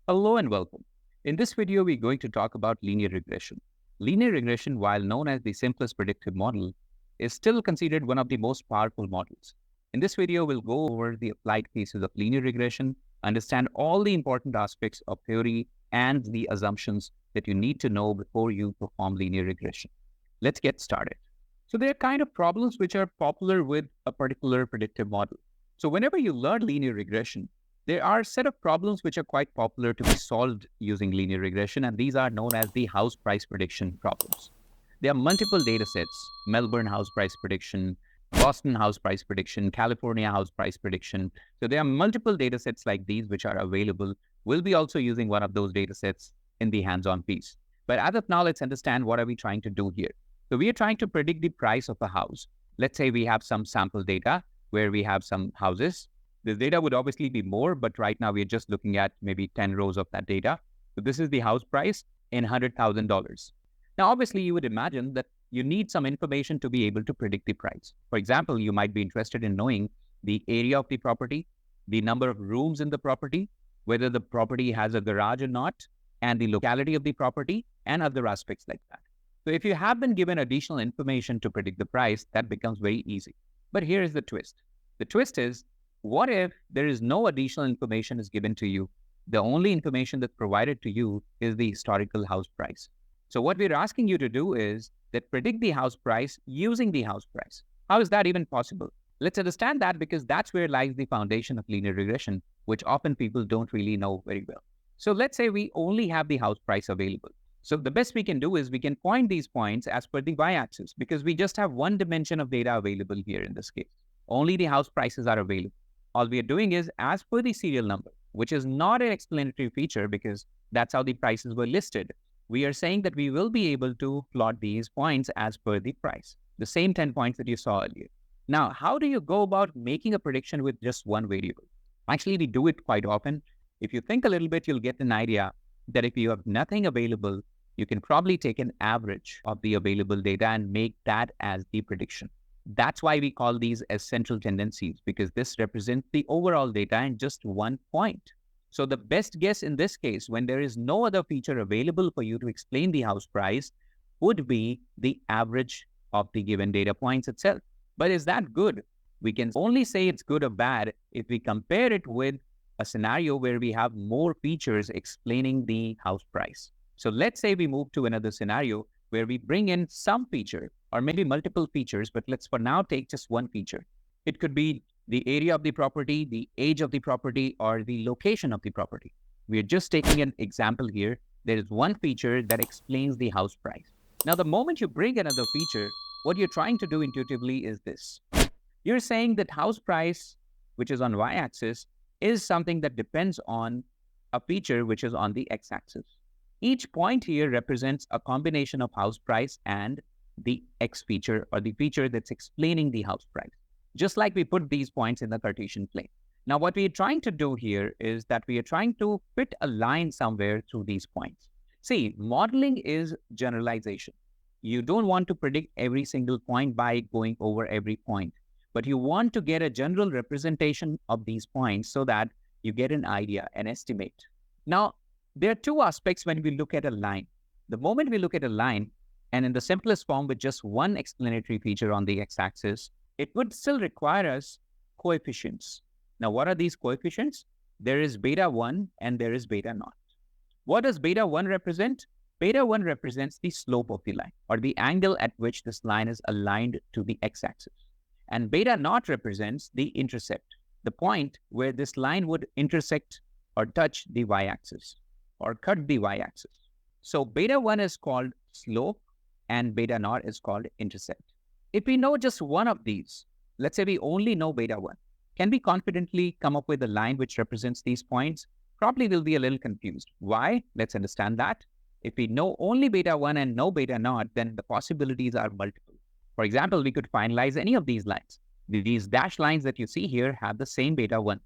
Hello and welcome. In this video, we're going to talk about linear regression. Linear regression, while known as the simplest predictive model, is still considered one of the most powerful models. In this video, we'll go over the applied cases of linear regression, understand all the important aspects of theory and the assumptions that you need to know before you perform linear regression. Let's get started. So there are kind of problems which are popular with a particular predictive model. So whenever you learn linear regression, there are a set of problems which are quite popular to be solved using linear regression, and these are known as the house price prediction problems. There are multiple data sets: Melbourne house price prediction, Boston house price prediction, California house price prediction. So there are multiple data sets like these which are available. We'll be also using one of those data sets in the hands-on piece. But as of now, let's understand what are we trying to do here. So we are trying to predict the price of a house. Let's say we have some sample data where we have some houses. This data would obviously be more, but right now we're just looking at maybe 10 rows of that data. So this is the house price in $100,000. Now, obviously, you would imagine that you need some information to be able to predict the price. For example, you might be interested in knowing the area of the property, the number of rooms in the property, whether the property has a garage or not, and the locality of the property, and other aspects like that. So if you have been given additional information to predict the price, that becomes very easy. But here is the twist. The twist is, what if there is no additional information is given to you? The only information that's provided to you is the historical house price. So what we're asking you to do is that predict the house price using the house price. How is that even possible? Let's understand that, because that's where lies the foundation of linear regression, which often people don't really know very well. So let's say we only have the house price available. So the best we can do is we can point these points as per the y-axis, because we just have one dimension of data available here in this case. Only the house prices are available. All we are doing is, as per the serial number, which is not an explanatory feature because that's how the prices were listed, we are saying that we will be able to plot these points as per the price, the same 10 points that you saw earlier. Now, how do you go about making a prediction with just one variable? Actually, we do it quite often. If you think a little bit, you'll get an idea that if you have nothing available, you can probably take an average of the available data and make that as the prediction. That's why we call these as central tendencies, because this represents the overall data in just one point. So the best guess in this case, when there is no other feature available for you to explain the house price, would be the average of the given data points itself. But is that good? We can only say it's good or bad if we compare it with a scenario where we have more features explaining the house price. So let's say we move to another scenario where we bring in some feature, or maybe multiple features, but let's for now take just one feature. It could be the area of the property, the age of the property, or the location of the property. We are just taking an example here. There is one feature that explains the house price. Now, the moment you bring another feature, what you're trying to do intuitively is this. You're saying that house price, which is on y-axis, is something that depends on a feature which is on the x-axis. Each point here represents a combination of house price and the x feature, or the feature that's explaining the house price, just like we put these points in the Cartesian plane. Now, what we are trying to do here is that we are trying to fit a line somewhere through these points. See, modeling is generalization. You don't want to predict every single point by going over every point, but you want to get a general representation of these points so that you get an idea, an estimate. Now, there are two aspects when we look at a line. The moment we look at a line, and in the simplest form with just one explanatory feature on the x-axis, it would still require us coefficients. Now, what are these coefficients? There is beta 1 and there is beta naught. What does beta 1 represent? Beta 1 represents the slope of the line, or the angle at which this line is aligned to the x-axis. And beta naught represents the intercept, the point where this line would intersect or touch the y-axis, or cut the y-axis. So beta 1 is called slope and beta naught is called intercept. If we know just one of these, let's say we only know beta 1, can we confidently come up with a line which represents these points? Probably we'll be a little confused. Why? Let's understand that. If we know only beta 1 and no beta naught, then the possibilities are multiple. For example, we could finalize any of these lines. These dashed lines that you see here have the same beta 1,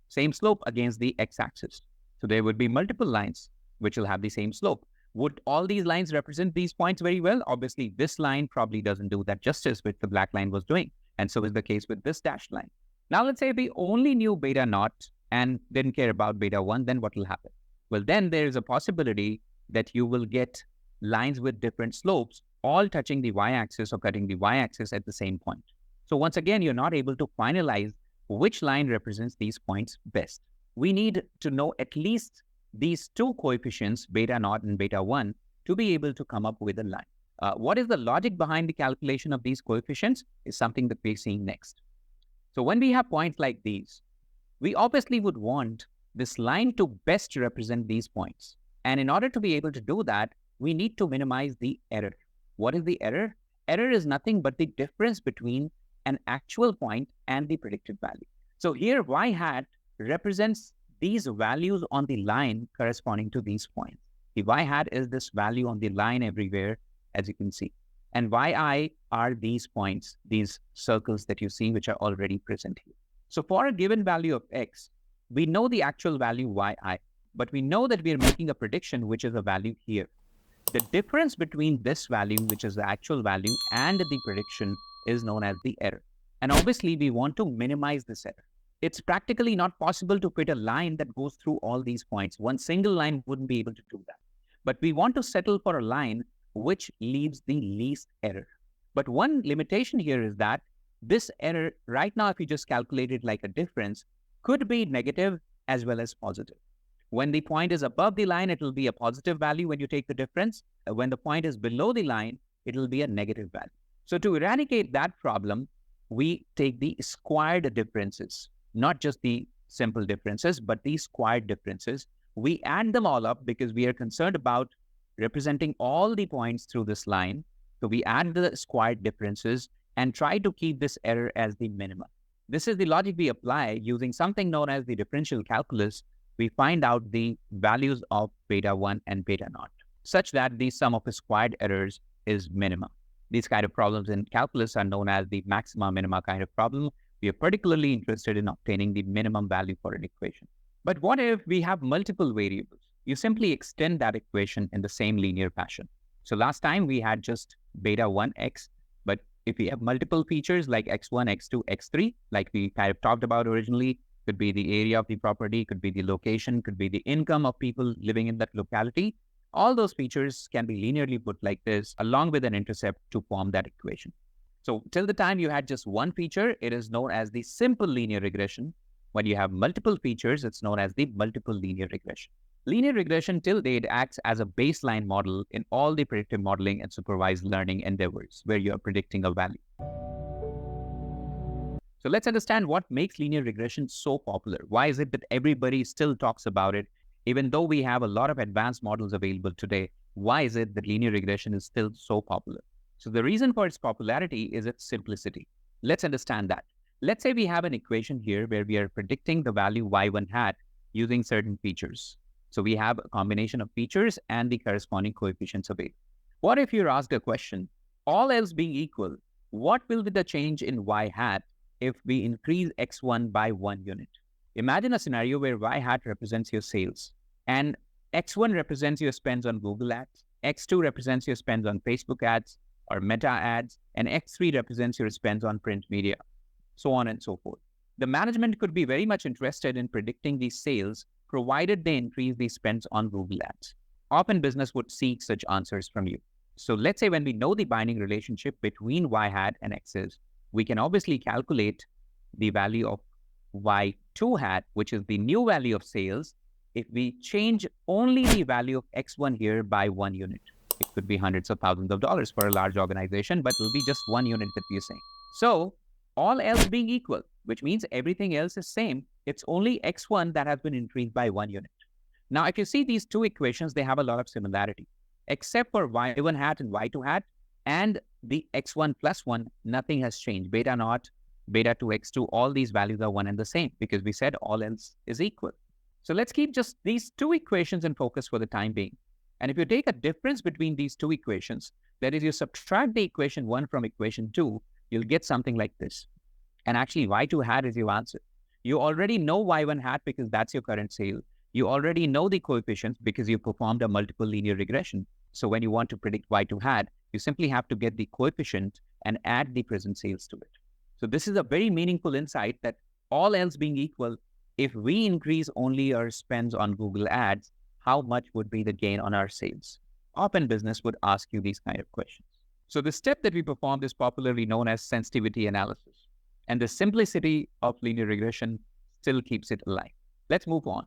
same slope against the x-axis. So there would be multiple lines which will have the same slope. Would all these lines represent these points very well? Obviously, this line probably doesn't do that justice which the black line was doing. And so is the case with this dashed line. Now, let's say we only knew beta naught and didn't care about beta 1, then what will happen? well, then there is a possibility that you will get lines with different slopes, all touching the y-axis or cutting the y-axis at the same point. So once again, you're not able to finalize which line represents these points best. We need to know at least these two coefficients, beta naught and beta 1, to be able to come up with a line. What is the logic behind the calculation of these coefficients is something that we're seeing next. So when we have points like these, we obviously would want this line to best represent these points. And in order to be able to do that, we need to minimize the error. What is the error? Error is nothing but the difference between an actual point and the predicted value. So here y hat represents these values on the line corresponding to these points. The y hat is this value on the line everywhere, as you can see. And yi are these points, these circles that you see, which are already present here. So for a given value of x, we know the actual value yi, but we know that we are making a prediction, which is a value here. The difference between this value, which is the actual value, and the prediction is known as the error. And obviously, we want to minimize this error. It's practically not possible to fit a line that goes through all these points. One single line wouldn't be able to do that. But we want to settle for a line which leaves the least error. But one limitation here is that this error, right now, if you just calculate it like a difference, could be negative as well as positive. When the point is above the line, it will be a positive value when you take the difference. When the point is below the line, it will be a negative value. So to eradicate that problem, we take the squared differences, not just the simple differences, but the squared differences. We add them all up because we are concerned about representing all the points through this line. So we add the squared differences and try to keep this error as the minimum. This is the logic we apply using something known as the differential calculus. We find out the values of beta 1 and beta naught, such that the sum of squared errors is minimum. These kind of problems in calculus are known as the maxima minima kind of problem. We are particularly interested in obtaining the minimum value for an equation. But what if we have multiple variables? You simply extend that equation in the same linear fashion. So last time we had just beta 1x, but if we have multiple features like x1, x2, x3, like we kind of talked about originally, could be the area of the property, could be the location, could be the income of people living in that locality. All those features can be linearly put like this, along with an intercept to form that equation. So till the time you had just one feature, it is known as the simple linear regression. When you have multiple features, it's known as the multiple linear regression. Linear regression till date acts as a baseline model in all the predictive modeling and supervised learning endeavors where you are predicting a value. So let's understand what makes linear regression so popular. Why is it that everybody still talks about it? Even though we have a lot of advanced models available today, why is it that linear regression is still so popular? So the reason for its popularity is its simplicity. Let's understand that. Let's say we have an equation here where we are predicting the value y1 hat using certain features. So we have a combination of features and the corresponding coefficients available. What if you're asked a question, all else being equal, what will be the change in y hat if we increase x1 by 1 unit? Imagine a scenario where y hat represents your sales and x1 represents your spends on Google ads, x2 represents your spends on Facebook ads or Meta ads, and x3 represents your spends on print media, so on and so forth. The management could be very much interested in predicting these sales provided they increase the spends on Google ads. Often business would seek such answers from you. So let's say when we know the binding relationship between y hat and x's, we can obviously calculate the value of y2 hat, which is the new value of sales, if we change only the value of x1 here by 1 unit. It could be hundreds of thousands of dollars for a large organization, but it will be just 1 unit that we are saying. So all else being equal, which means everything else is same, it's only x1 that has been increased by 1 unit. Now, if you see these two equations, they have a lot of similarity. Except for y1 hat and y2 hat, and the x1 plus 1, nothing has changed. Beta naught, beta 2, x2, all these values are one and the same because we said all else is equal. So let's keep just these two equations in focus for the time being. And if you take a difference between these two equations, that is, you subtract the equation 1 from equation 2, you'll get something like this. And actually, y2 hat is your answer. You already know y1 hat because that's your current sale. You already know the coefficients because you performed a multiple linear regression. So when you want to predict y2 hat, you simply have to get the coefficient and add the present sales to it. So this is a very meaningful insight that all else being equal, if we increase only our spends on Google ads, how much would be the gain on our sales? Often business would ask you these kind of questions. So the step that we performed is popularly known as sensitivity analysis. And the simplicity of linear regression still keeps it alive. Let's move on.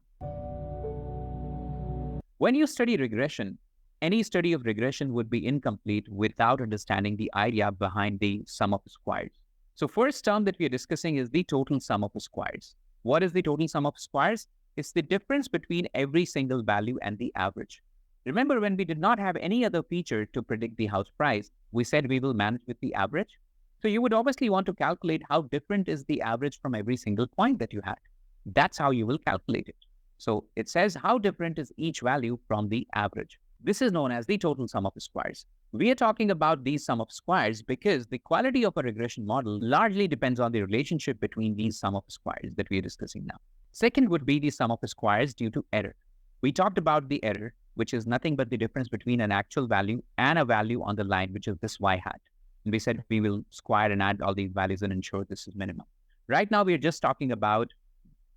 When you study regression, any study of regression would be incomplete without understanding the idea behind the sum of squares. So first term that we are discussing is the total sum of squares. What is the total sum of squares? It's the difference between every single value and the average. Remember, when we did not have any other feature to predict the house price, we said we will manage with the average. So you would obviously want to calculate how different is the average from every single point that you had. That's how you will calculate it. So it says how different is each value from the average. This is known as the total sum of squares. We are talking about the sum of squares because the quality of a regression model largely depends on the relationship between these sum of squares that we are discussing now. Second would be the sum of squares due to error. We talked about the error, which is nothing but the difference between an actual value and a value on the line, which is this y hat. And we said we will square and add all these values and ensure this is minimum. Right now, we are just talking about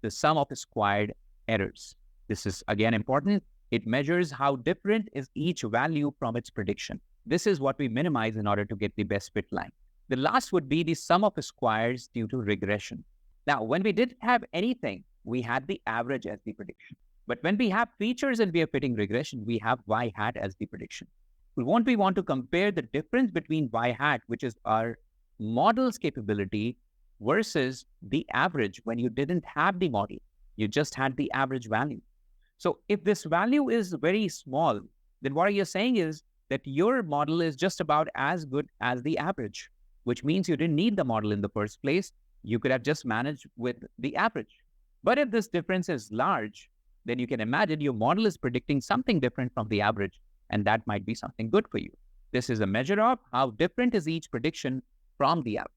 the sum of squared errors. This is again important. It measures how different is each value from its prediction. This is what we minimize in order to get the best fit line. The last would be the sum of squares due to regression. Now, when we didn't have anything, we had the average as the prediction. But when we have features and we are fitting regression, we have y hat as the prediction. We want to compare the difference between y hat, which is our model's capability, versus the average when you didn't have the model. You just had the average value. So if this value is very small, then what you're saying is that your model is just about as good as the average, which means you didn't need the model in the first place. You could have just managed with the average. But if this difference is large, then you can imagine your model is predicting something different from the average, and that might be something good for you. This is a measure of how different is each prediction from the average.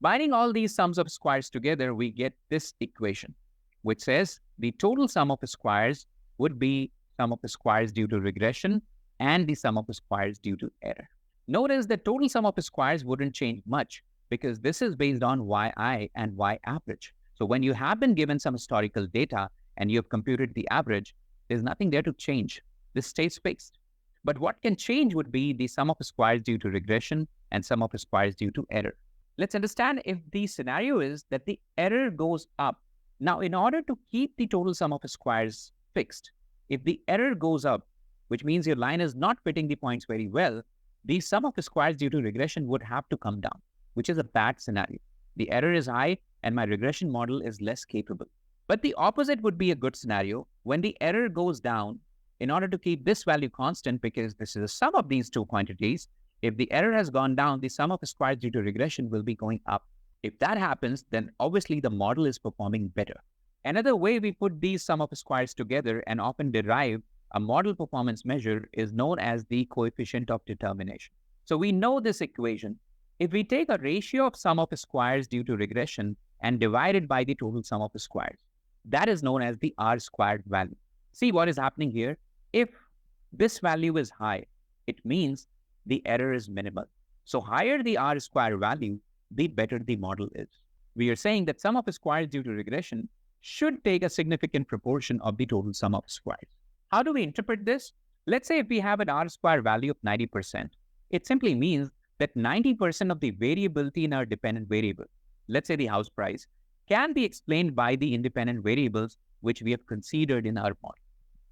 Binding all these sums of squares together, we get this equation, which says the total sum of squares would be sum of squares due to regression and the sum of squares due to error. Notice the total sum of squares wouldn't change much because this is based on yi and y average. So when you have been given some historical data and you have computed the average, there's nothing there to change. This stays fixed. But what can change would be the sum of squares due to regression and sum of squares due to error. Let's understand if the scenario is that the error goes up. Now, in order to keep the total sum of squares fixed, if the error goes up, which means your line is not fitting the points very well, the sum of squares due to regression would have to come down, which is a bad scenario. The error is high and my regression model is less capable. But the opposite would be a good scenario. When the error goes down, in order to keep this value constant, because this is a sum of these two quantities, if the error has gone down, the sum of squares due to regression will be going up. If that happens, then obviously the model is performing better. Another way we put these sum of squares together and often derive a model performance measure is known as the coefficient of determination. So we know this equation. If we take a ratio of sum of squares due to regression and divide it by the total sum of squares, that is known as the R squared value. See what is happening here? If this value is high, it means the error is minimal. So higher the R squared value, the better the model is. We are saying that sum of squares due to regression should take a significant proportion of the total sum of squares. How do we interpret this? Let's say if we have an R squared value of 90%, it simply means that 90% of the variability in our dependent variable, let's say the house price, can be explained by the independent variables which we have considered in our model,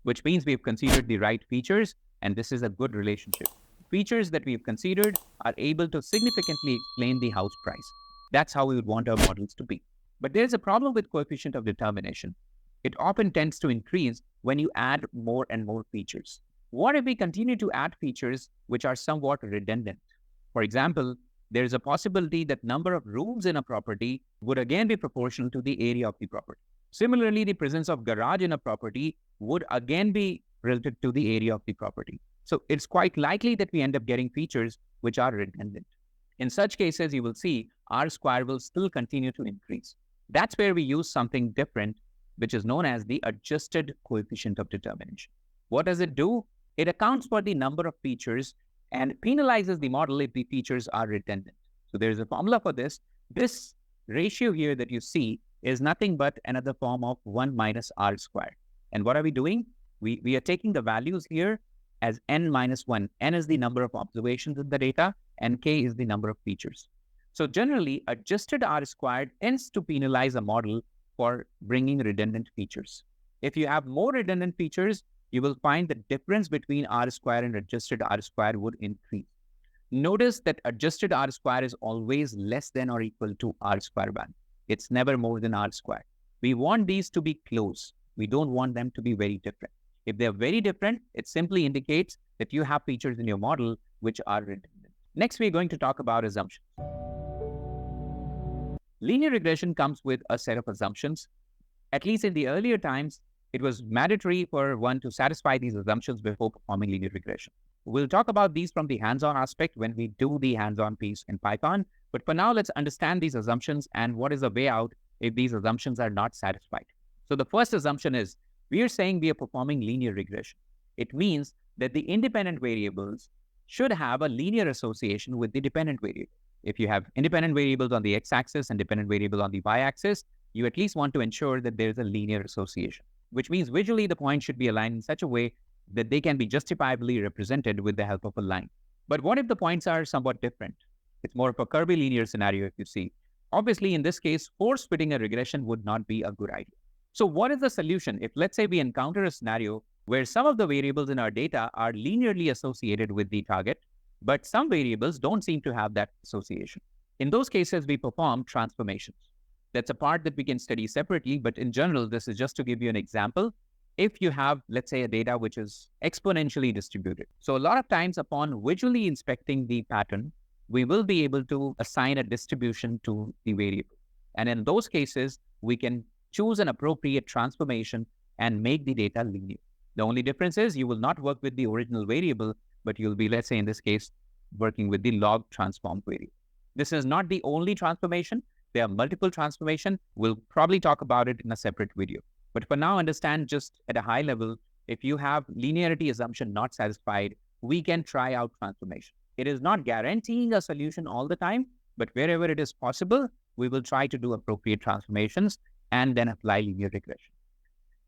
which means we have considered the right features, and this is a good relationship. Features that we have considered are able to significantly explain the house price. That's how we would want our models to be. But there's a problem with coefficient of determination. It often tends to increase when you add more and more features. What if we continue to add features which are somewhat redundant? For example, there's a possibility that number of rooms in a property would again be proportional to the area of the property. Similarly, the presence of garage in a property would again be related to the area of the property. So it's quite likely that we end up getting features which are redundant. In such cases, you will see R square will still continue to increase. That's where we use something different, which is known as the adjusted coefficient of determination. What does it do? It accounts for the number of features and penalizes the model if the features are redundant. So there's a formula for this. This ratio here that you see is nothing but another form of 1 minus R squared. And what are we doing? We are taking the values here as n minus 1. N is the number of observations in the data, and k is the number of features. So generally, adjusted R squared tends to penalize a model for bringing redundant features. If you have more redundant features, you will find the difference between R squared and adjusted R squared would increase. Notice that adjusted R squared is always less than or equal to R squared value. It's never more than R squared. We want these to be close. We don't want them to be very different. If they're very different, it simply indicates that you have features in your model which are redundant. Next, we're going to talk about assumptions. Linear regression comes with a set of assumptions. At least in the earlier times, it was mandatory for one to satisfy these assumptions before performing linear regression. We'll talk about these from the hands-on aspect when we do the hands-on piece in Python. But for now, let's understand these assumptions and what is the way out if these assumptions are not satisfied. So the first assumption is, we are saying we are performing linear regression. It means that the independent variables should have a linear association with the dependent variable. If you have independent variables on the x-axis and dependent variable on the y-axis, you at least want to ensure that there is a linear association, which means visually the points should be aligned in such a way that they can be justifiably represented with the help of a line. But what if the points are somewhat different? It's more of a curvilinear scenario if you see. Obviously, in this case, force-fitting a regression would not be a good idea. So what is the solution? If let's say we encounter a scenario where some of the variables in our data are linearly associated with the target, but some variables don't seem to have that association. In those cases, we perform transformations. That's a part that we can study separately, but in general, this is just to give you an example. If you have, let's say, a data which is exponentially distributed. So a lot of times upon visually inspecting the pattern, we will be able to assign a distribution to the variable. And in those cases, we can choose an appropriate transformation and make the data linear. The only difference is you will not work with the original variable, but you'll be, let's say in this case, working with the log transformed variable. This is not the only transformation. There are multiple transformations. We'll probably talk about it in a separate video. But for now, understand just at a high level, if you have linearity assumption not satisfied, we can try out transformation. It is not guaranteeing a solution all the time, but wherever it is possible, we will try to do appropriate transformations and then apply linear regression.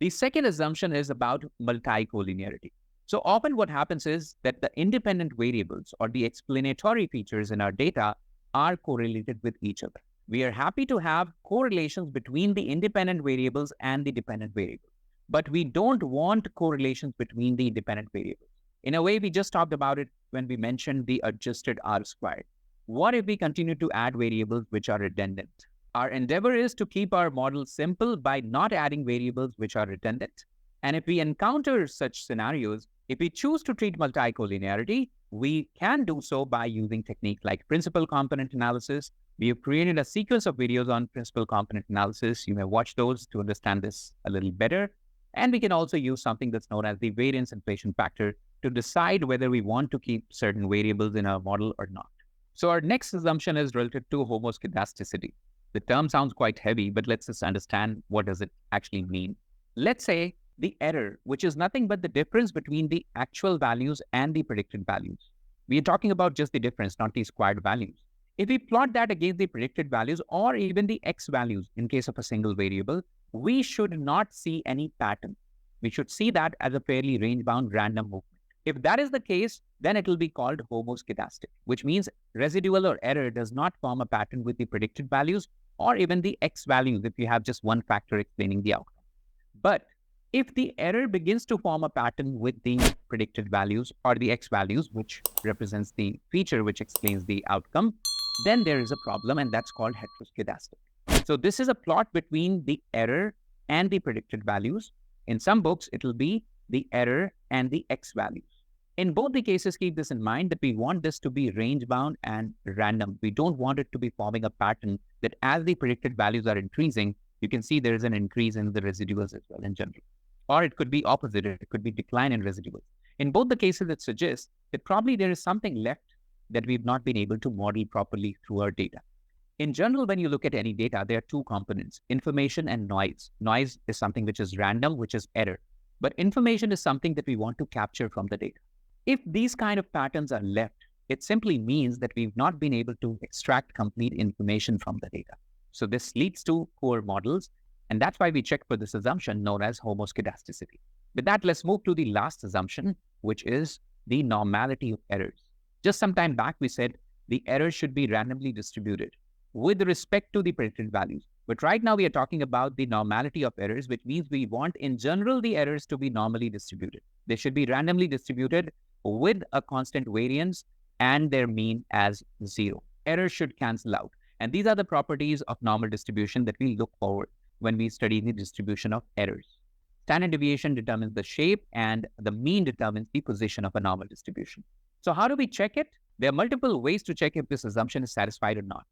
The second assumption is about multi-collinearity. So often what happens is that the independent variables or the explanatory features in our data are correlated with each other. We are happy to have correlations between the independent variables and the dependent variables, but we don't want correlations between the independent variables. In a way, we just talked about it when we mentioned the adjusted R squared. What if we continue to add variables which are redundant? Our endeavor is to keep our model simple by not adding variables which are redundant. And if we encounter such scenarios, if we choose to treat multi-collinearity, we can do so by using techniques like principal component analysis. We have created a sequence of videos on principal component analysis. You may watch those to understand this a little better. And we can also use something that's known as the variance inflation factor to decide whether we want to keep certain variables in our model or not. So our next assumption is related to homoscedasticity. The term sounds quite heavy, but let's just understand what does it actually mean. Let's say the error, which is nothing but the difference between the actual values and the predicted values. We are talking about just the difference, not the squared values. If we plot that against the predicted values or even the x values in case of a single variable, we should not see any pattern. We should see that as a fairly range-bound random movement. If that is the case, then it will be called homoscedastic, which means residual or error does not form a pattern with the predicted values or even the x values if you have just one factor explaining the outcome. But if the error begins to form a pattern with the predicted values or the x values, which represents the feature which explains the outcome, then there is a problem, and that's called heteroscedastic. So this is a plot between the error and the predicted values. In some books, it will be the error and the x values. In both the cases, keep this in mind that we want this to be range-bound and random. We don't want it to be forming a pattern that as the predicted values are increasing, you can see there is an increase in the residuals as well in general. Or it could be opposite. It could be decline in residuals. In both the cases, it suggests that probably there is something left that we've not been able to model properly through our data. In general, when you look at any data, there are two components, information and noise. Noise is something which is random, which is error. But information is something that we want to capture from the data. If these kind of patterns are left, it simply means that we've not been able to extract complete information from the data. So this leads to poor models, and that's why we check for this assumption known as homoscedasticity. With that, let's move to the last assumption, which is the normality of errors. Just some time back, we said the errors should be randomly distributed with respect to the predicted values. But right now, we are talking about the normality of errors, which means we want, in general, the errors to be normally distributed. They should be randomly distributed with a constant variance and their mean as 0. Errors should cancel out. And these are the properties of normal distribution that we look forward when we study the distribution of errors. Standard deviation determines the shape, and the mean determines the position of a normal distribution. So how do we check it? There are multiple ways to check if this assumption is satisfied or not.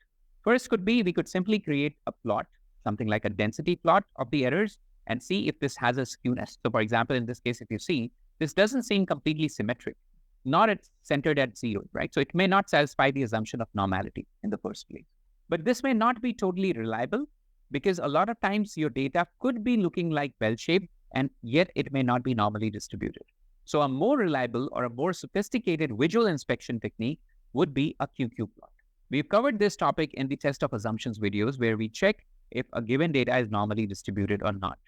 First could be, we could simply create a plot, something like a density plot of the errors, and see if this has a skewness. So for example, in this case, if you see, this doesn't seem completely symmetric, not at centered at 0, right? So it may not satisfy the assumption of normality in the first place. But this may not be totally reliable, because a lot of times your data could be looking like bell-shaped, and yet it may not be normally distributed. So a more reliable or a more sophisticated visual inspection technique would be a QQ plot. We've covered this topic in the test of assumptions videos, where we check if a given data is normally distributed or not.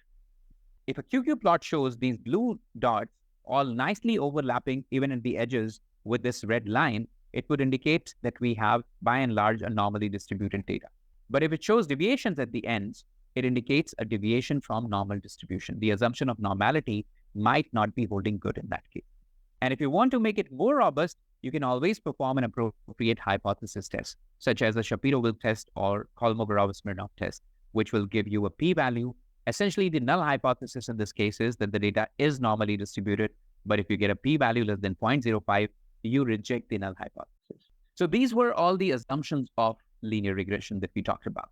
If a QQ plot shows these blue dots all nicely overlapping even at the edges with this red line, it would indicate that we have, by and large, a normally distributed data. But if it shows deviations at the ends, it indicates a deviation from normal distribution. The assumption of normality might not be holding good in that case. And if you want to make it more robust, you can always perform an appropriate hypothesis test, such as the Shapiro-Wilk test or Kolmogorov-Smirnov test, which will give you a p-value. Essentially, the null hypothesis in this case is that the data is normally distributed, but if you get a p-value less than 0.05, you reject the null hypothesis. So these were all the assumptions of linear regression that we talked about.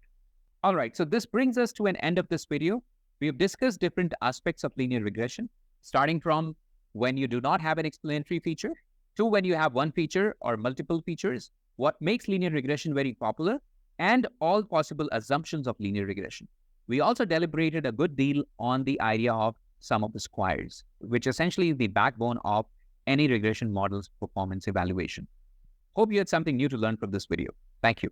All right, so this brings us to an end of this video. We have discussed different aspects of linear regression, starting from when you do not have an explanatory feature to when you have one feature or multiple features, what makes linear regression very popular, and all possible assumptions of linear regression. We also deliberated a good deal on the idea of sum of the squares, which essentially is the backbone of any regression model's performance evaluation. Hope you had something new to learn from this video. Thank you.